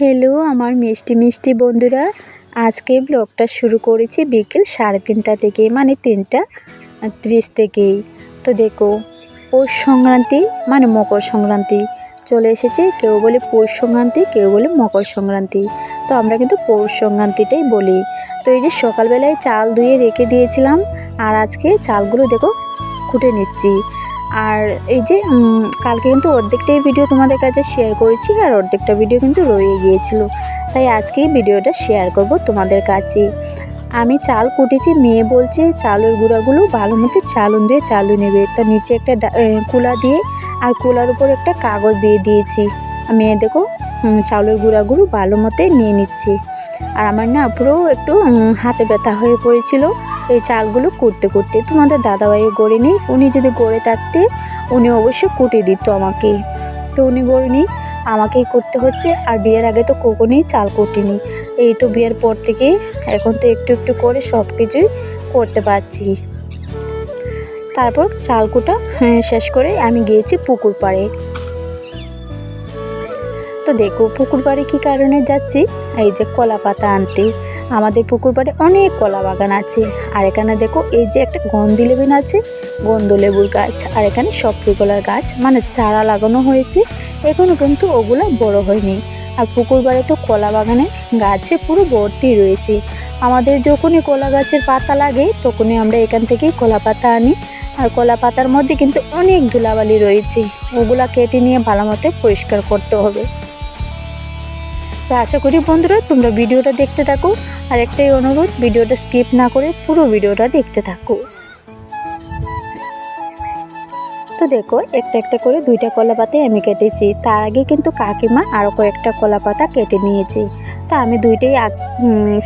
Hello আমার মিষ্টি মিষ্টি বন্ধুরা, আজকে ব্লগটা শুরু করেছি বিকেল 3:30 থেকে, মানে 3:30 থেকেই। তো দেখো, পৌষ সংক্রান্তি মানে মকর সংক্রান্তি চলে এসেছে। কেউ বলে পৌষ সংক্রান্তি, কেউ বলে মকর সংক্রান্তি। তো আমরা কিন্তু পৌষ সংক্রান্তিটাই বলি। তো এই যে সকালবেলায় চাল ধুয়ে রেখে দিয়েছিলাম, আর আজকে চালগুলো দেখো কুটে নিচ্ছি। আর এই যে কালকে কিন্তু অর্ধেকটাই ভিডিও তোমাদের কাছে শেয়ার করেছি, আর অর্ধেকটা ভিডিও কিন্তু রয়ে গিয়েছিল, তাই আজকেই ভিডিওটা শেয়ার করব তোমাদের কাছে। আমি চাল কুটেছি, মেয়ে বলছে চালের গুঁড়াগুলো ভালো মতো চালুন দিয়ে চালু নেবে। তা নিচে একটা কুলা দিয়ে আর কুলার উপর একটা কাগজ দিয়ে দিয়েছি। মেয়ে দেখো চালের গুঁড়াগুলো ভালো মতো নিয়ে নিচ্ছি। আর আমার না পুরো একটু হাতে ব্যথা হয়ে পড়েছিল এই চালগুলো কুটতে কুটতে। তোমাদের দাদাভাইও গড়ে নেই, উনি যদি গড়ে থাকতে উনি অবশ্যই কুটে দিত আমাকে, তো উনি গড়ে নেই, আমাকেই করতে হচ্ছে। আর বিয়ের আগে তো কখনোই চাল কুটিনি, এই তো বিয়ের পর থেকে এখন তো একটু একটু করে সব কিছুই করতে পারছি। তারপর চাল কুটা শেষ করে আমি গিয়েছি পুকুর পাড়ে। তো দেখো পুকুর পাড়ে কী কারণে যাচ্ছি, এই যে কলা পাতা আনতে। আমাদের পুকুর পাড়ে অনেক কলা বাগান আছে। আর এখানে দেখো এই যে একটা গন্ধলেবু আছে, গন্ধলেবুর গাছ, আর এখানে সফরি কলার গাছ, মানে চারা লাগানো হয়েছে, এখনও কিন্তু ওগুলো বড় হয়নি। আর পুকুর পাড়ে তো কলা বাগানের গাছে পুরো ভর্তি রয়েছে। আমাদের যখনই কলা গাছের পাতা লাগে তখনই আমরা এখান থেকেই কলা পাতা আনি। আর কলা পাতার মধ্যে কিন্তু অনেক ধুলাবালি রয়েছে, ওগুলা কেটে নিয়ে ভালো মতো পরিষ্কার করতে হবে। তো আশা করি বন্ধুরা তোমরা ভিডিওটা দেখতে থাকো, আর একটাই অনুরোধ, ভিডিওটা স্কিপ না করে পুরো ভিডিওটা দেখতে থাকো। তো দেখো একটা একটা করে 2টা কলা পাতা আমি কেটেছি। তার আগে কিন্তু কাকিমা আরও কয়েকটা কলা পাতা কেটে নিয়েছে। তা আমি দুইটাই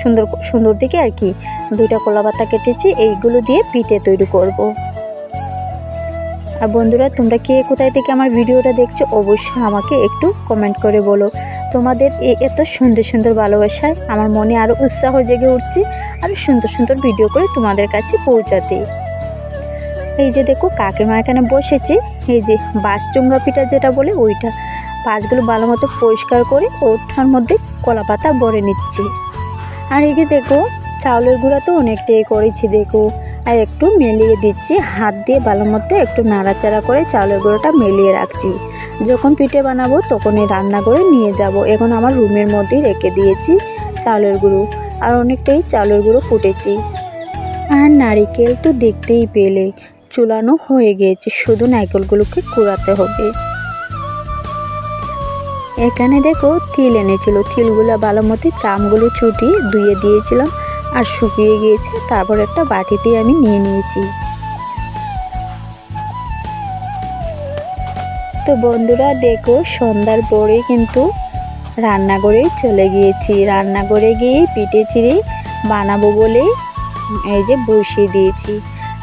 সুন্দর সুন্দর দিকে আর কি 2টা কলা পাতা কেটেছি, এইগুলো দিয়ে পিঠে তৈরি করব। আর বন্ধুরা তোমরা কে কোথায় থেকে আমার ভিডিওটা দেখছো অবশ্যই আমাকে একটু কমেন্ট করে বলো। তোমাদের এই এত সুন্দর সুন্দর ভালোবাসায় আমার মনে আরও উৎসাহ জেগে উঠছে, আরও সুন্দর সুন্দর ভিডিও করে তোমাদের কাছে পৌঁছাতে। এই যে দেখো কাকিমা এখানে বসেছে, এই যে বাঁশ চুঙ্গা পিঠা যেটা বলে ওইটা, বাঁশগুলো ভালো মতো পরিষ্কার করে ওঠার মধ্যে কলা পাতা ভরে নিচ্ছে। আর এই যে দেখো চাউলের গুঁড়া তো অনেকটাই করেছি দেখো, আর একটু মেলিয়ে দিচ্ছি হাত দিয়ে, ভালো মতো একটু নাড়াচাড়া করে চাউলের গুঁড়োটা মেলিয়ে রাখছি। যখন পিঠে বানাবো তখনই রান্না করে নিয়ে যাব। এখন আমার রুমের মধ্যেই রেখে দিয়েছি চাউলের গুঁড়ো, আর অনেকটাই চাউলের গুঁড়ো কুটেছি। আর নারিকেল তো দেখতেই পেলে চুলানো হয়ে গিয়েছে, শুধু নারকেলগুলোকে কুড়াতে হবে। এখানে দেখো তিল এনেছিল, তিলগুলো ভালো মতো চামগুলো ছুটিয়ে ধুয়ে দিয়েছিলাম, আর শুকিয়ে গিয়েছে। তারপর একটা বাটিতে আমি নিয়ে নিয়েছি। তো বন্ধুরা দেখো সন্ধ্যার পরে কিন্তু রান্নাঘরে চলে গিয়েছি। রান্নাঘরে গিয়ে পিঠে চিড়ে বানাবো বলে এই যে বসিয়ে দিয়েছি।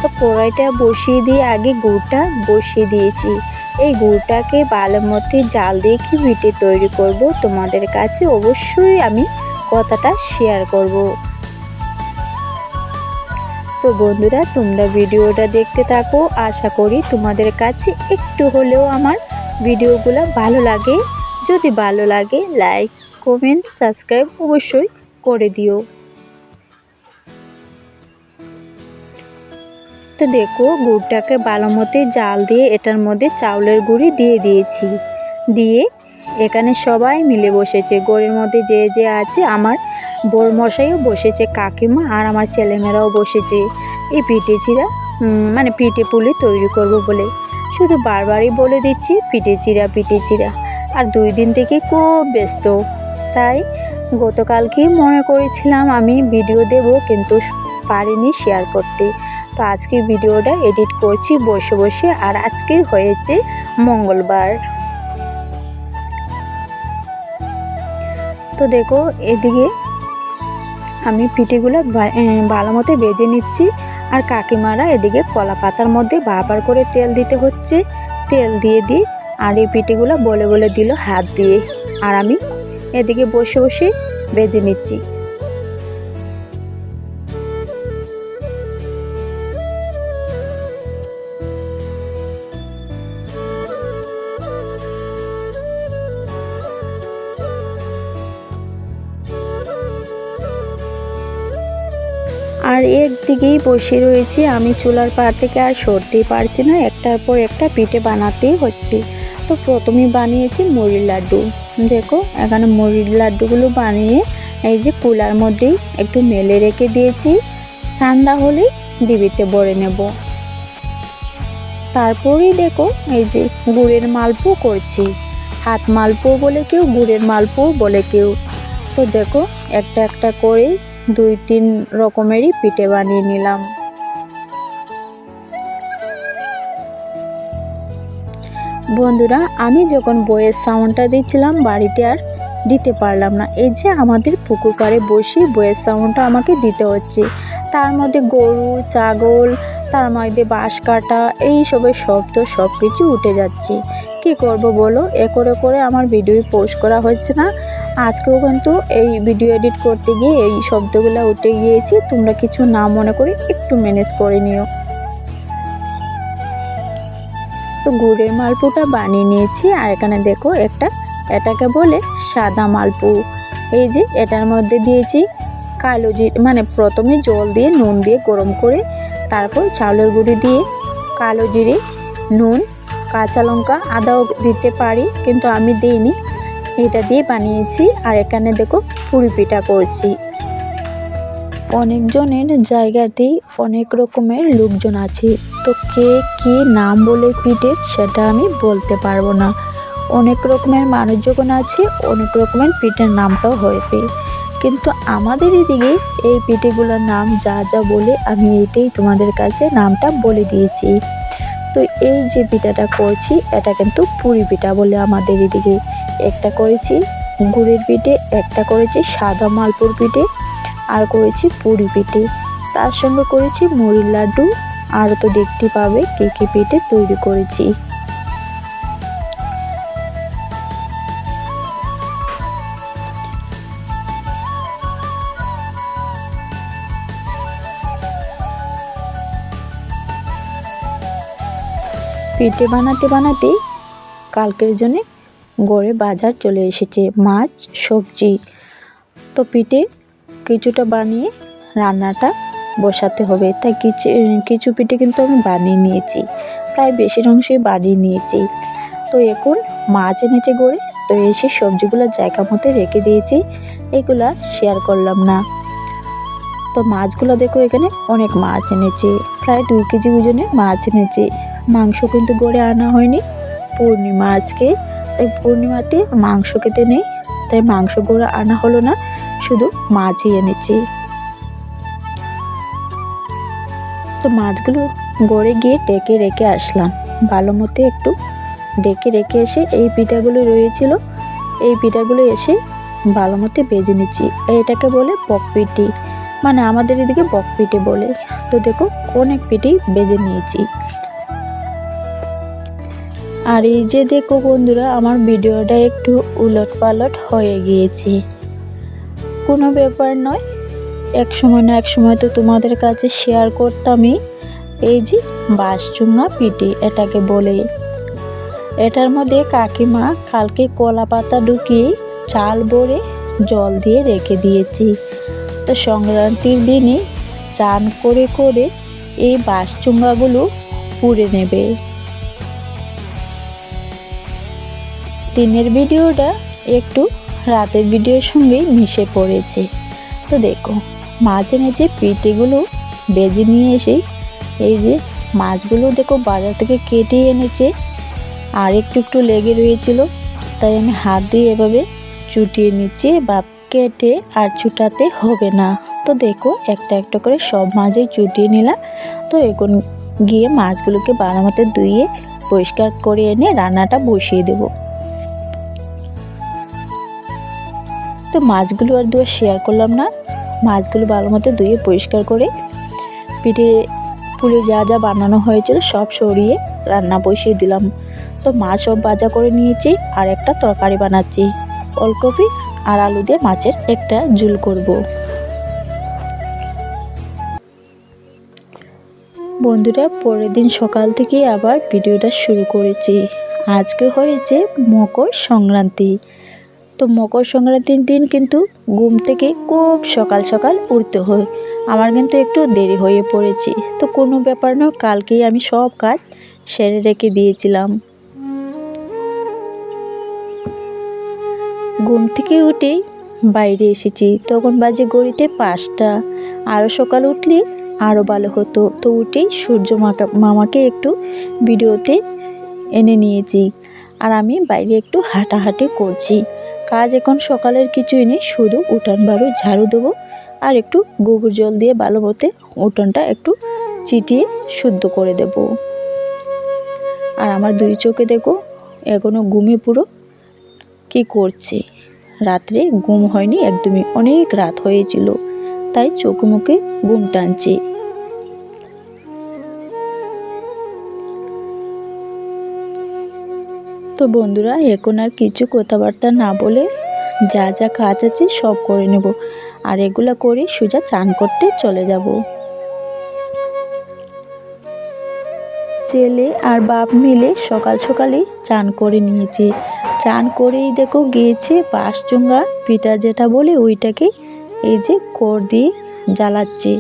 তো কড়াইটা বসিয়ে দিয়ে আগে গুড়টা বসিয়ে দিয়েছি। এই গুড়টাকে ভালো মতো জাল দিয়ে কি পিঠে তৈরি করব তোমাদের কাছে অবশ্যই আমি কথাটা শেয়ার করব। তো বন্ধুরা তোমরা ভিডিওটা দেখতে থাকো, আশা করি তোমাদের কাছে একটু হলেও আমার ভিডিওগুলো ভালো লাগে। যদি ভালো লাগে লাইক কমেন্ট সাবস্ক্রাইব অবশ্যই করে দিও। তো দেখো গুড়টাকে ভালো মতো জাল দিয়ে এটার মধ্যে চাউলের গুঁড়ি দিয়ে দিয়েছি। দিয়ে এখানে সবাই মিলে বসেছে, ঘরের মধ্যে যে যে আছে, আমার বড় মশাইও বসেছে, কাকিমা আর আমার ছেলেমেয়েরাও বসেছে এই পিঠে চিড়া মানে পিঠে পুলি তৈরি করব বলে। শুধু বারবারই বলে দিচ্ছি পিঠে চিড়া পিঠে চিড়া। আর 2 দিন থেকে খুব ব্যস্ত, তাই গতকালকেই মনে করেছিলাম আমি ভিডিও দেব, কিন্তু পারিনি শেয়ার করতে। তো আজকে ভিডিওটা এডিট করছি বসে বসে, আর আজকে হয়েছে মঙ্গলবার। তো দেখো এদিকে আমি পিঠেগুলো ভালো মতো ভেজে নিচ্ছি, আর কাকিমারা এদিকে কলা পাতার মধ্যে বারবার করে তেল দিতে হচ্ছে। তেল দিয়ে দিই, আর এই পিঠেগুলো বলে বলে দিল হাত দিয়ে, আর আমি এদিকে বসে বসে ভেজে নিচ্ছি। আর একদিকেই বসে রয়েছি আমি, চুলার পাড় থেকে আর সরতেই পারছি না, একটার পর একটা পিঠে বানাতেই হচ্ছে। তো প্রথমে বানিয়েছি মুড়ির লাড্ডু। দেখো এখানে মুড়ির লাড্ডুগুলো বানিয়ে এই যে কুলার মধ্যেই একটু মেলে রেখে দিয়েছি, ঠান্ডা হলে ডিবিতে ভরে নেব। তারপরেই দেখো এই যে গুড়ের মালপো করছি, হাত মালপো বলে কেউ, গুড়ের মালপো বলে কেউ। তো দেখো একটা একটা করে 2-3 রকমেরই পিঠে বানিয়ে নিলাম। বন্ধুরা আমি যখন বইয়ের সাউন্ডটা দিচ্ছিলাম বাড়িতে আর দিতে পারলাম না, এই যে আমাদের পুকুর পাড়ে বসে বইয়ের সাউন্ডটা আমাকে দিতে হচ্ছে। তার মধ্যে গরু ছাগল, তার মধ্যে বাঁশ কাটা, এইসবের শব্দ সব কিছু উঠে যাচ্ছে। কি করব বলো, এ করে করে আমার ভিডিও পোস্ট করা হচ্ছে না। আজকেও কিন্তু এই ভিডিও এডিট করতে গিয়ে এই শব্দগুলো উঠে গিয়েছে, তোমরা কিছু না মনে করে একটু ম্যানেজ করে নিও। তো গুড়ের মালপুটা বানিয়ে নিয়েছি। আর এখানে দেখো এটাকে বলে সাদা মালপু। এই যে এটার মধ্যে দিয়েছি কালো জিরে, মানে প্রথমে জল দিয়ে নুন দিয়ে গরম করে তারপর চাউলের গুঁড়ি দিয়ে কালো জিরে, নুন, কাঁচা লঙ্কা, আদাও দিতে পারি কিন্তু আমি দিইনি, এটা দিয়ে বানিয়েছি। আর এখানে দেখো পুরি পিঠা করছি। অনেকজনের জায়গাতেই অনেক রকমের লোকজন আছে, তো কে কী নাম বলে পিঠের সেটা আমি বলতে পারবো না। অনেক রকমের মানুষ যখন আছে অনেক রকমের পিঠের নামটাও হয়েছে, কিন্তু আমাদের এদিকে এই পিঠেগুলোর নাম যা যা বলে আমি এইটাই তোমাদের কাছে নামটা বলে দিয়েছি। তো এই যে পিঠাটা করছি এটা কিন্তু পুরি পিঠা বলে আমাদের এদিকে। একটা করেছি গুড়ের পিঠে, একটা করেছি সাদা মালপুর পিঠে, আর করেছি পুরি পিঠে, তার সঙ্গে করেছি মুড়ির লাড্ডু। আর তো দেখতে পাবে কে কে পিঠে তৈরি করেছি। পিঠে বানাতে বানাতে কালকের জন্য গড়ে বাজার চলে এসেছে, মাছ সবজি। তো পিঠে কিছুটা বানিয়ে রান্নাটা বসাতে হবে, তাই কিছু পিঠে কিন্তু আমি বানিয়ে নিয়েছি, প্রায় বেশির অংশই বানিয়ে নিয়েছি। তো এখন মাছ এনেছে গড়ে, তো এসে সবজিগুলো জায়গা মতো রেখে দিয়েছি, এগুলা শেয়ার করলাম না। তো মাছগুলো দেখো এখানে অনেক মাছ এনেছে, প্রায় 2 কেজি ওজনের মাছ এনেছে। মাংস কিন্তু গড়ে আনা হয়নি, পূর্ণিমা আজকে, তাই পূর্ণিমাতে মাংস খেতে নেই, তাই মাংস গড়ে আনা হলো না, শুধু মাছই এনেছি। তো মাছগুলো গড়ে গিয়ে ডেকে রেখে আসলাম, ভালো মতো একটু ডেকে রেখে এসে এই পিঠাগুলো রয়েছিল, এই পিঠাগুলো এসে ভালো মতো বেজে নিচ্ছি। এটাকে বলে বকপিঠি, মানে আমাদের এদিকে বকপিঠে বলে। তো দেখো অনেক পিঠি বেজে নিয়েছি। আর এই যে দেখো বন্ধুরা আমার ভিডিওটা একটু উলট পালট হয়ে গিয়েছে, কোনো ব্যাপার নয়, এক সময় না এক সময় তো তোমাদের কাছে শেয়ার করতামই। এই যে বাঁশচুঙা পিঠে এটাকে বলে, এটার মধ্যে কাকিমা কালকে কলা পাতা ঢুকিয়ে চাল ভরে জল দিয়ে রেখে দিয়েছি। তো সংক্রান্তির দিনে চান করে করে এই বাঁশচুঙাগুলো পুড়ে নেবে। দিনের ভিডিওটা একটু রাতের ভিডিওর সঙ্গে মিশে পড়েছে। তো দেখো মাছ এনেছে, পিঠেগুলো বেজে নিয়ে এসে এই যে মাছগুলো দেখো বাজার থেকে কেটে এনেছে, আর একটু একটু লেগে রয়েছিল, তাই আমি হাত দিয়ে এভাবে চুটিয়ে নিচ্ছি, বা কেটে আর চুটাতে হবে না। তো দেখো একটা একটা করে সব মাছই চুটিয়ে নিলাম। তো এখন গিয়ে মাছগুলোকে ভালো মতো ধুয়ে পরিষ্কার করে এনে রান্নাটা বসিয়ে দেব। তো মাছগুলো আর ধুয়ে শেয়ার করলাম না, মাছগুলো ভালো মতো ধুয়ে পরিষ্কার করে পিঠে পুলে যা যা বানানো হয়েছিল সব সরিয়ে রান্না বসিয়ে দিলাম। তো মাছ সব ভাজা করে নিয়েছি, আর একটা তরকারি বানাচ্ছি, ওলকপি আর আলু দিয়ে মাছের একটা ঝোল করব। বন্ধুরা পরের দিন সকাল থেকে আবার ভিডিওটা শুরু করেছি। আজকে হয়েছে মকর সংক্রান্তি। তো মকর সংক্রান্তির দিন কিন্তু ঘুম থেকে খুব সকাল সকাল উঠতে হয়, আমার কিন্তু একটু দেরি হয়ে পড়েছে, তো কোনো ব্যাপার না, কালকেই আমি সব কাজ সেরে রেখে দিয়েছিলাম। ঘুম থেকে উঠেই বাইরে এসেছি, তখন বাজে ঘড়িতে 5টা। আরও সকাল উঠলে আরও ভালো হতো। তো উঠেই সূর্য মামাকে একটু ভিডিওতে এনে নিয়েছি, আর আমি বাইরে একটু হাঁটাহাঁটি করছি। কাজ এখন সকালের কিছুই নেই, শুধু উঠান বাড়ু ঝাড়ু দেবো আর একটু গোবর জল দিয়ে ভালো মতো উঠোনটা একটু চিটিয়ে শুদ্ধ করে দেব। আর আমার 2 চোখে দেখো এখনও ঘুমে পুরো কি করছে। রাত্রে ঘুম হয়নি একদমই, অনেক রাত হয়েছিল, তাই চোখে মুখে ঘুম টানছে। তো বন্ধুরা, এখন আর কিছু কথাবার্তা না বলে যা যা কাজ আছে সব করে নেব, আর এগুলো করে সোজা চান করতে চলে যাব। ছেলে আর বাপ মিলে সকাল সকালই চান করে নিয়েছে। চান করেই দেখো গিয়েছে বাঁশচুঙ্গা পিঠা যেটা বলে ওইটাকে এই যে কড় দিয়ে জ্বালাচ্ছে,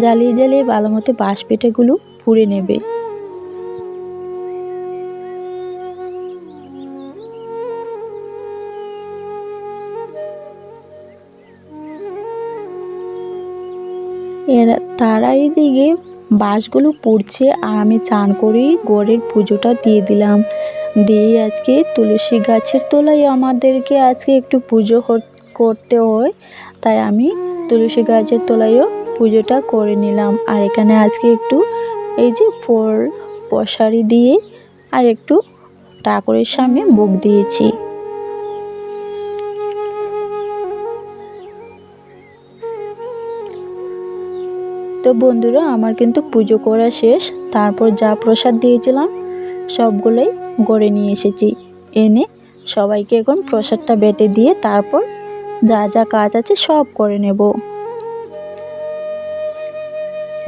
জ্বালিয়ে জ্বালিয়ে ভালো মতো বাঁশ পিঠাগুলো পুড়ে নেবে। তারা এদিকে বাঁশগুলো পুড়ছে, আর আমি চান করেই ঘরের পুজোটা দিয়ে দিলাম। দিয়ে আজকে তুলসী গাছের তলায় আমাদেরকে আজকে একটু পুজো করতে হয়, তাই আমি তুলসী গাছের তলায়ও পুজোটা করে নিলাম। আর এখানে আজকে একটু এই যে ফল প্রসারি দিয়ে আর একটু ঠাকুরের সামনে ভোগ দিয়েছি। তো বন্ধুরা, আমার কিন্তু পুজো করা শেষ। তারপর যা প্রসাদ দিয়েছিলাম সবগুলোই গড়ে নিয়ে এসেছি, এনে সবাইকে এখন প্রসাদটা বেটে দিয়ে তারপর যা যা কাজ আছে সব করে নেব।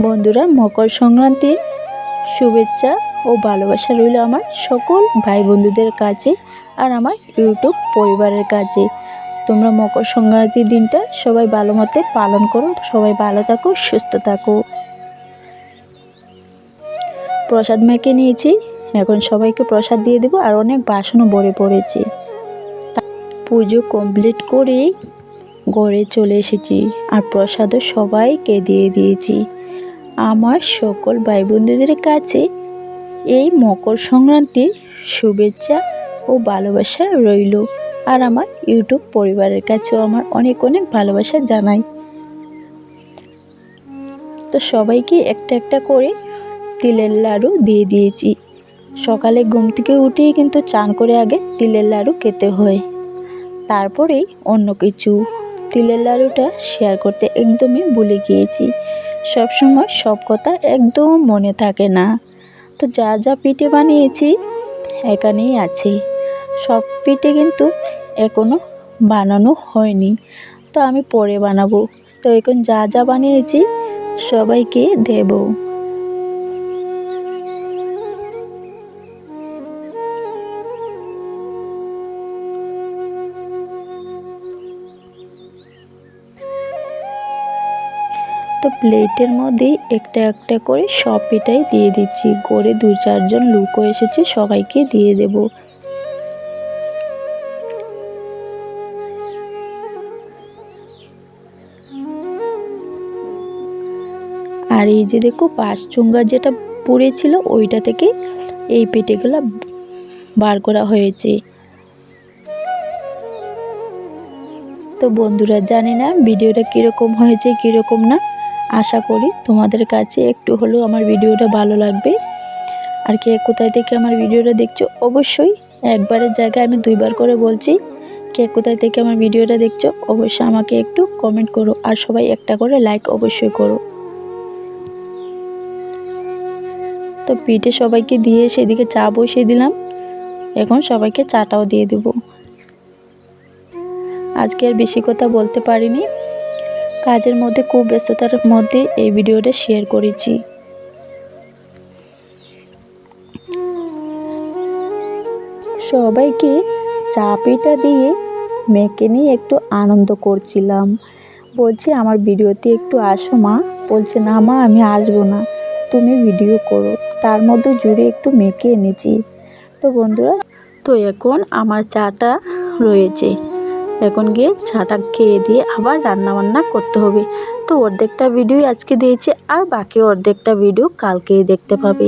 বন্ধুরা, মকর সংক্রান্তির শুভেচ্ছা ও ভালোবাসা রইল আমার সকল ভাই বন্ধুদের কাছে আর আমার ইউটিউব পরিবারের কাছে। তোমরা মকর সংক্রান্তির দিনটা সবাই ভালো মতো পালন করো, সবাই ভালো থাকো, সুস্থ থাকো। প্রসাদ মেখে নিয়েছি, এখন সবাইকে প্রসাদ দিয়ে দেবো, আর অনেক বাসনও ভরে পড়েছে। পুজো কমপ্লিট করে ঘরে চলে এসেছি, আর প্রসাদও সবাইকে দিয়ে দিয়েছি। আমার সকল ভাই বন্ধুদের কাছে এই মকর সংক্রান্তির শুভেচ্ছা ও ভালোবাসা রইল, আর আমার ইউটিউব পরিবারের কাছেও আমার অনেক অনেক ভালোবাসা জানাই। তো সবাইকে একটা একটা করে তিলের লাড়ু দিয়ে দিয়েছি। সকালে ঘুম থেকে উঠেই কিন্তু চান করে আগে তিলের লাড়ু খেতে হয়, তারপরেই অন্য কিছু। তিলের লাড়ুটা শেয়ার করতে একদমই ভুলে গিয়েছি, সবসময় সব কথা একদম মনে থাকে না। তো যা যা পিঠে বানিয়েছি এখানেই আছে, সব পিঠে কিন্তু এখনও বানানো হয়নি, তো আমি পরে বানাবো। তো এখন যা যা বানিয়েছি সবাইকে দেব। তো প্লেটের মধ্যে একটা একটা করে সব পিঠাই দিয়ে দিচ্ছি। করে 2-4 জন লোকও এসেছে, সবাইকে দিয়ে দেব। আর এই যে দেখো বাঁশচুঙ্গা যেটা পুড়েছিল ওইটা থেকে এই পিঠেগুলো বার করা হয়েছে। তো বন্ধুরা, জানি না ভিডিওটা কীরকম হয়েছে কীরকম না, আশা করি তোমাদের কাছে একটু হলেও আমার ভিডিওটা ভালো লাগবে। আর কে কোথায় থেকে আমার ভিডিওটা দেখছো অবশ্যই, একবারের জায়গায় আমি 2বার করে বলছি, কে কোথায় থেকে আমার ভিডিওটা দেখছো অবশ্যই আমাকে একটু কমেন্ট করো, আর সবাই একটা করে লাইক অবশ্যই করো। তো পিঠে সবাইকে দিয়ে সেদিকে চা বসিয়ে দিলাম, এখন সবাইকে চাটাও দিয়ে দেব। আজকে আর বেশি কথা বলতে পারিনি, কাজের মধ্যে খুব ব্যস্ততার মধ্যে এই ভিডিওটা শেয়ার করেছি। সবাইকে চা পিঠা দিয়ে মেখে নিয়ে একটু আনন্দ করছিলাম। বলছি আমার ভিডিওতে একটু আসো মা। বলছে না মা আমি আসবো না, তুমি ভিডিও করো। তার মধ্যে জুড়ে একটু মেখে এনেছি। তো বন্ধুরা, তো এখন আমার চাটা রয়েছে, এখন গিয়ে চাটা খেয়ে দিয়ে আবার রান্না বান্না করতে হবে। তো অর্ধেকটা ভিডিও আজকে দিয়েছি, আর বাকি অর্ধেকটা ভিডিও কালকেই দেখতে পাবে।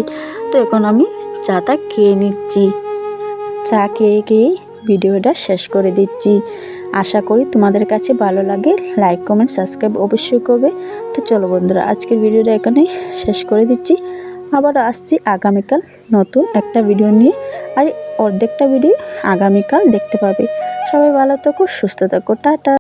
তো এখন আমি চাটা খেয়ে নিচ্ছি। চা খেয়ে খেয়ে ভিডিওটা শেষ করে দিচ্ছি। আশা করি তোমাদের কাছে ভালো লাগে। লাইক কমেন্ট সাবস্ক্রাইব অবশ্যই করবে। তো চলো বন্ধুরা, আজকের ভিডিওটা এখানেই শেষ করে দিচ্ছি। আবার আসছি আগামীকাল নতুন একটা ভিডিও নিয়ে, আর অর্ধেকটা ভিডিও আগামীকাল দেখতে পাবে। সবাই ভালো থাকো, সুস্থ থাকো, টাটা।